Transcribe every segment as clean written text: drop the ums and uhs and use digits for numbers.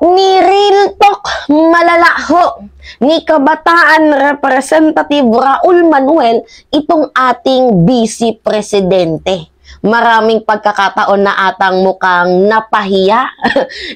Ni-real talk malala ho ni Kabataan Representative Raul Manuel itong ating Vice Presidente. Maraming pagkakataon na atang mukhang napahiya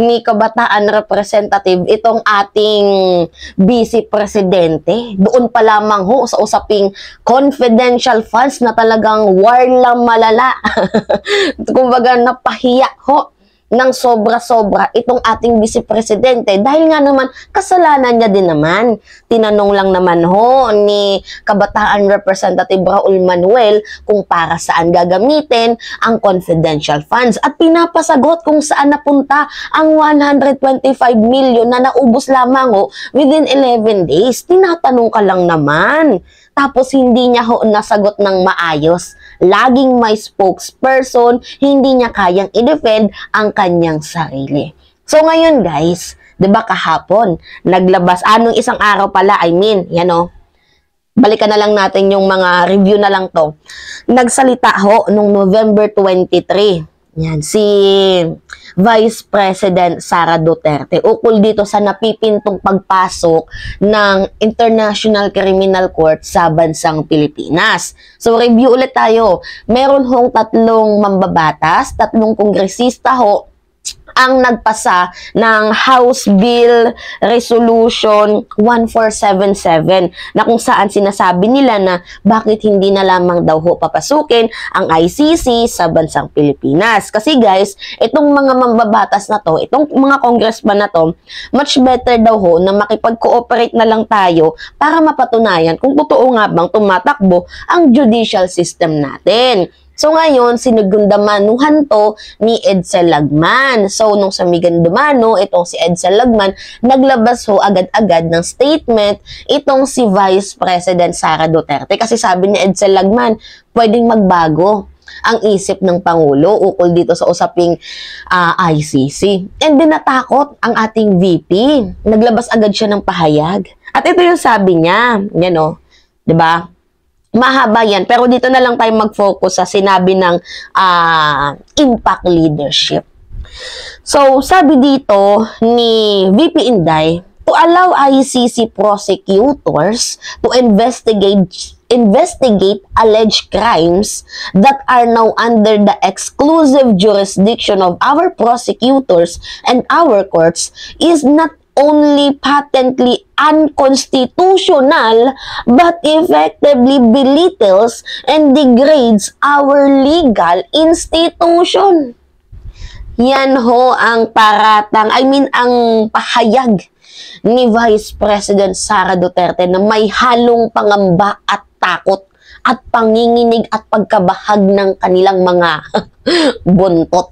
ni Kabataan Representative itong ating Vice Presidente. Doon pa lamang ho sa usaping confidential funds na talagang warlang malala. Kumbaga napahiya ho ng sobra-sobra itong ating Vice Presidente dahil nga naman kasalanan niya din naman. Tinanong lang naman ho ni Kabataan Representative Raul Manuel kung para saan gagamitin ang confidential funds at pinapasagot kung saan napunta ang 125 million na naubos lamang ho within 11 days. Tinatanong ka lang naman. Tapos hindi niya ho nasagot ng maayos. Laging may spokesperson, hindi niya kayang i-defend ang kanyang sarili. So ngayon guys, 'di ba kahapon, naglabas anong isang araw pala, yan o. Balikan na lang natin yung mga review na lang to. Nagsalita ho nung November 23. Yan, si Vice President Sara Duterte ukol dito sa napipintong pagpasok ng International Criminal Court sa bansang Pilipinas. So, review ulit tayo. Meron hong 3 mambabatas, 3 kongresista ho ang nagpasa ng House Bill Resolution 1477 na kung saan sinasabi nila na bakit hindi na lamang daw ho papasukin ang ICC sa bansang Pilipinas. Kasi guys, itong mga mambabatas na to, itong mga congressman na to, much better daw ho na makipag-cooperate na lang tayo para mapatunayan kung totoo nga bang tumatakbo ang judicial system natin. So ngayon, sinugundamanuhan to ni Edsel Lagman. So nung sa Migandumano, itong si Edsel Lagman, naglabas ho agad-agad ng statement itong si Vice President Sara Duterte. Kasi sabi ni Edsel Lagman, pwedeng magbago ang isip ng Pangulo ukol dito sa usaping ICC. And din natakot ang ating VP. Naglabas agad siya ng pahayag. At ito yung sabi niya, yan o, diba? Mahaba yan, pero dito na lang tayo mag-focus sa sinabi ng impact leadership. So, sabi dito ni VP Inday, to allow ICC prosecutors to investigate alleged crimes that are now under the exclusive jurisdiction of our prosecutors and our courts is not only patently unconstitutional, but effectively belittles and degrades our legal institution. Yan ho ang paratang, ang pahayag ni Vice President Sara Duterte na may halong pangamba at takot at panginginig at pagkabahag ng kanilang mga buntot.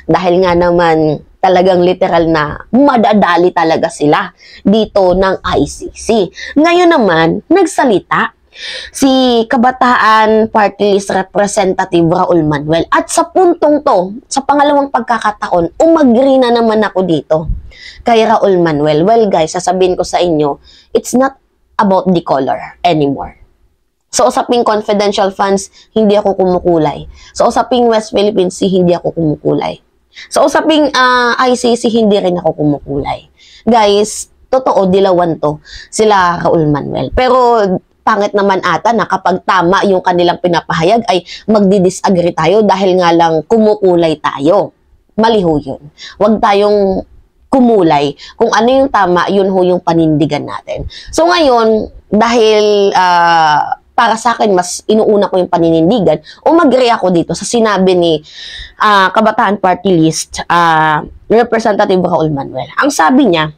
Dahil nga naman, talagang literal na madadali talaga sila dito ng ICC. Ngayon naman, nagsalita si Kabataan Party List Representative Raul Manuel. At sa puntong to, sa pangalawang pagkakataon, umagri na naman ako dito kay Raul Manuel. Well guys, sasabihin ko sa inyo, it's not about the color anymore. Sa usaping confidential funds, hindi ako kumukulay. Sa usaping West Philippine Sea, hindi ako kumukulay. Sa usaping ICC, hindi rin ako kumukulay. Guys, totoo, dilawan to sila Raul Manuel. Pero pangit naman ata na kapag tama yung kanilang pinapahayag ay magdi-disagree tayo dahil nga lang kumukulay tayo. Mali ho yun. Huwag tayong kumulay. Kung ano yung tama, yun ho yung panindigan natin. So ngayon, dahil para sa akin, mas inuuna ko yung paninindigan, umagri ako dito sa sinabi ni Kabataan Party List Representative Raul Manuel. Ang sabi niya,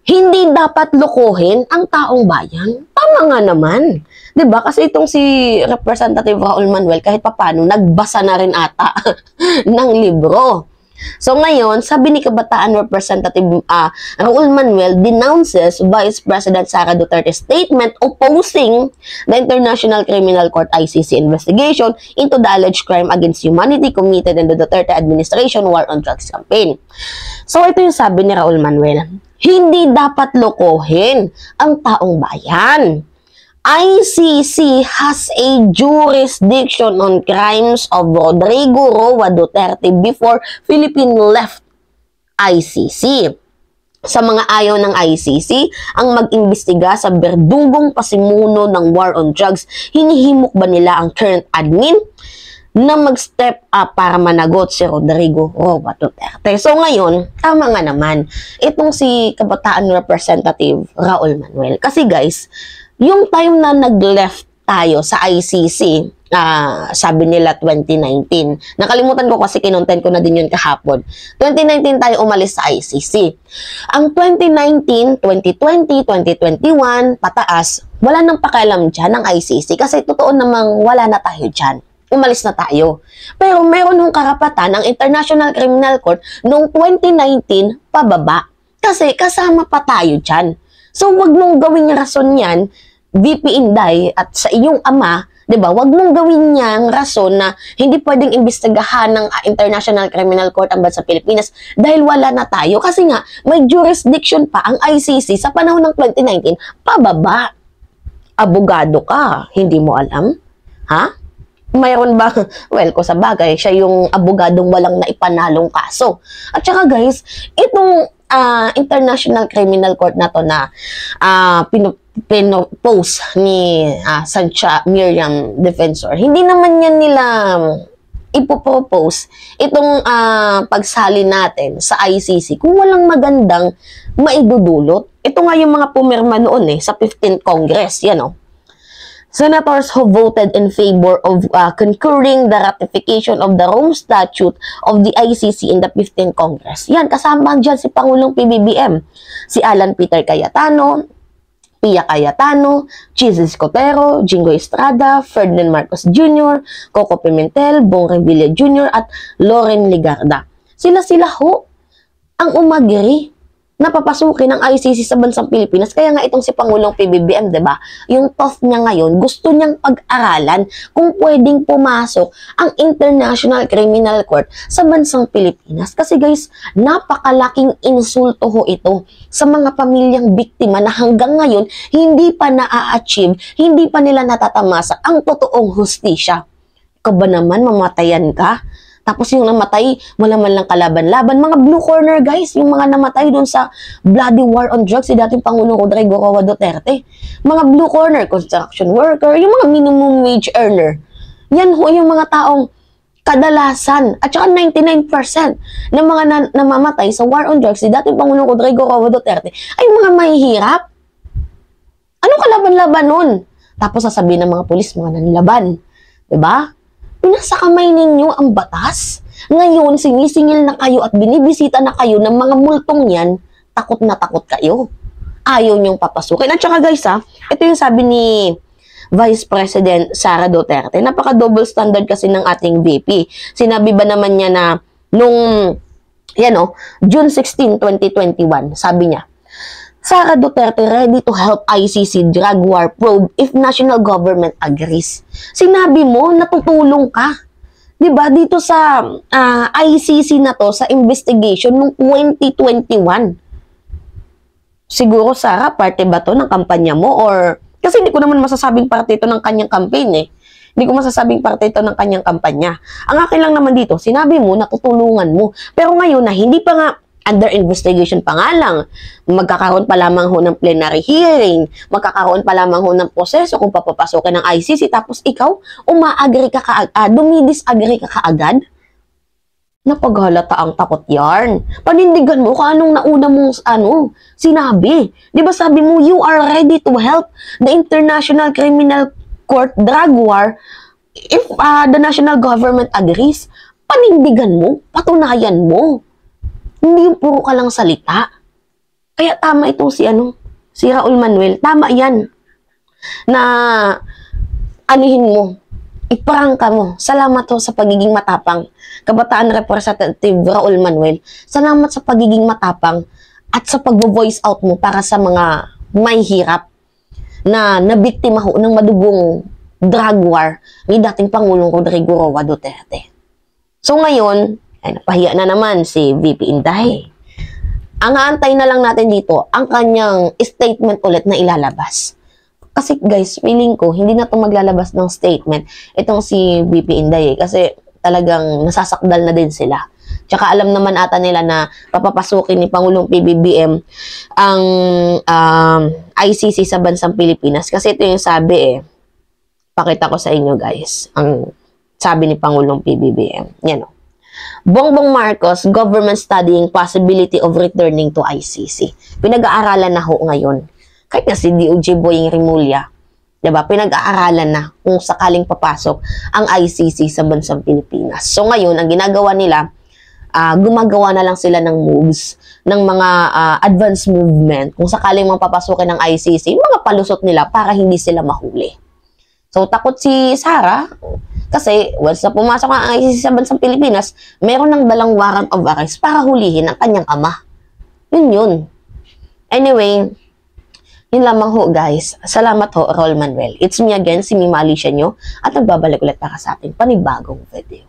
hindi dapat lokohin ang taong bayan. Tama nga naman. 'Di ba? Kasi itong si Representative Raul Manuel, kahit papano, nagbasa na rin ata ng libro. So ngayon, sabi ni Kabataan Representative Raul Manuel denounces Vice President Sara Duterte's statement opposing the International Criminal Court ICC investigation into the alleged crime against humanity committed in the Duterte administration war on drugs campaign. So ito yung sabi ni Raul Manuel, hindi dapat lokohin ang taong bayan. ICC has a jurisdiction on crimes of Rodrigo Roa Duterte before Philippines left ICC. sa mga ayaw ng ICC ang mag-imbestiga sa berdugong pasimuno ng war on drugs. Hinihimok ba nila ang current admin na mag-step up para managot si Rodrigo Roa Duterte? So ngayon, tama nga naman, itong si Kabataan Representative Raul Manuel. Kasi guys, yung time na nag-left tayo sa ICC, sabi nila 2019. Nakalimutan ko kasi kinontent ko na din yun kahapon. 2019 tayo umalis sa ICC. Ang 2019, 2020, 2021, pataas, wala nang pakialam dyan ng ICC kasi totoo namang wala na tayo dyan. Umalis na tayo. Pero meron ng karapatan ang International Criminal Court noong 2019 pababa. Kasi kasama pa tayo dyan. So wag mong gawing rason yan, VP Inday at sa iyong ama, 'di ba? Wag mong gawin niyang rason na hindi pwedeng imbestigahan ng International Criminal Court ang bansa Pilipinas dahil wala na tayo. Kasi nga, may jurisdiction pa ang ICC sa panahon ng 2019, pababa. Abogado ka, hindi mo alam? Ha? Mayroon ba? Well, ko sa bagay, siya yung abogadong walang naipanalong kaso. At saka guys, itong International Criminal Court na to na pinopost ni Sancha Miriam Defensor, hindi naman yan nila ipopropose itong pagsali natin sa ICC kung walang magandang maidudulot. Ito nga yung mga pumirma noon sa 15th Congress, yan o. Senators who voted in favor of concurring the ratification of the Rome Statute of the ICC in the 15th Congress. Yan, kasama dyan si Pangulong PBBM, si Alan Peter Cayetano, Pia Cayetano, Jesus Cotero, Jingo Estrada, Ferdinand Marcos Jr., Coco Pimentel, Bong Revilla Jr., at Loren Legarda. Sila-sila ho ang umagiri na papasukin ng ICC sa bansang Pilipinas. Kaya nga itong si Pangulong PBBM, diba? Yung TOF niya ngayon, gusto niyang pag-aralan kung pwedeng pumasok ang International Criminal Court sa bansang Pilipinas. Kasi guys, napakalaking insulto ho ito sa mga pamilyang biktima na hanggang ngayon hindi pa na-achieve, hindi pa nila natatamasa ang totoong hustisya. Ikaw ba naman, mamatayan ka? Tapos yung namatay, wala man lang kalaban-laban. Mga blue corner guys, yung mga namatay doon sa bloody war on drugs, si dating Pangulong Rodrigo Roa Duterte. Mga blue corner, construction worker, yung mga minimum wage earner. Yan ho yung mga taong kadalasan, at saka 99% ng mga namamatay sa war on drugs, si dating Pangulong Rodrigo Roa Duterte, ay mga mahihirap. Anong kalaban-laban nun? Tapos sasabihin ng mga pulis, mga nanlaban. Diba? Nasa kamay ninyo ang batas. Ngayon, sinisingil na kayo at binibisita na kayo ng mga multong yan, takot na takot kayo. Ayaw niyong papasukin. At saka guys ito yung sabi ni Vice President Sara Duterte. Napaka-double standard kasi ng ating VP. Sinabi ba naman niya na nung, June 16, 2021, sabi niya, Sara Duterte ready to help ICC drug war probe if national government agrees. Sinabi mo, natutulong ka. Diba? Dito sa ICC na to, sa investigation noong 2021. Siguro, Sara, parte ba to ng kampanya mo? Or, kasi hindi ko naman masasabing parte ito ng kanyang campaign Hindi ko masasabing parte ito ng kanyang kampanya. Ang akin lang naman dito, sinabi mo, natutulungan mo. Pero ngayon na hindi pa nga under investigation pa nga lang, magkakaroon pa lamang ho ng plenary hearing, magkakaroon pa lamang ho ng proseso kung papapasokin ng ICC, tapos ikaw, dumidisagree ka kaagad? Napaghalata ang takot yarn. Panindigan mo kung anong nauna mong sinabi. Di ba sabi mo, you are ready to help the International Criminal Court drug war if the national government agrees. Panindigan mo, patunayan mo. Hindi yung puro ka lang salita. Kaya tama itong si Raul Manuel. Tama yan. Na, anihin mo, iprangka mo. Salamat ho sa pagiging matapang. Kabataan Representative Raul Manuel. Salamat sa pagiging matapang at sa pag-voice out mo para sa mga may hirap na nabiktima ho ng madugong drug war ni dating Pangulong Rodrigo Roa Duterte. So ngayon, napahiya na naman si VP Inday. Ang aantay na lang natin dito, ang kanyang statement ulit na ilalabas. Kasi guys, feeling ko, hindi na ito maglalabas ng statement itong si VP Inday kasi talagang nasasakdal na din sila Tsaka alam naman ata nila na papapasukin ni Pangulong PBBM ang ICC sa bansang Pilipinas. Kasi ito yung sabi Pakita ko sa inyo guys. Ang sabi ni Pangulong PBBM. Yan o. Bongbong Marcos, government studying possibility of returning to ICC. Pinag-aaralan na ho ngayon. Kahit nga si DOJ Boying Rimulya, diba? Pinag-aaralan na kung sakaling papasok ang ICC sa bansang Pilipinas. So ngayon, ang ginagawa nila, gumagawa na lang sila ng moves, ng mga advance movement. Kung sakaling mapapasukin ng ICC, mga palusot nila para hindi sila mahuli. So takot si Sara, kasi once na pumasok ang ICC sa bansang Pilipinas, meron ng dalang warrant of arrest para hulihin ang kanyang ama. Yun. Anyway, yun lamang ho guys. Salamat ho, Raul Manuel. It's me again, si Mima Alicia nyo, at nagbabalik ulit para sa ating panibagong video.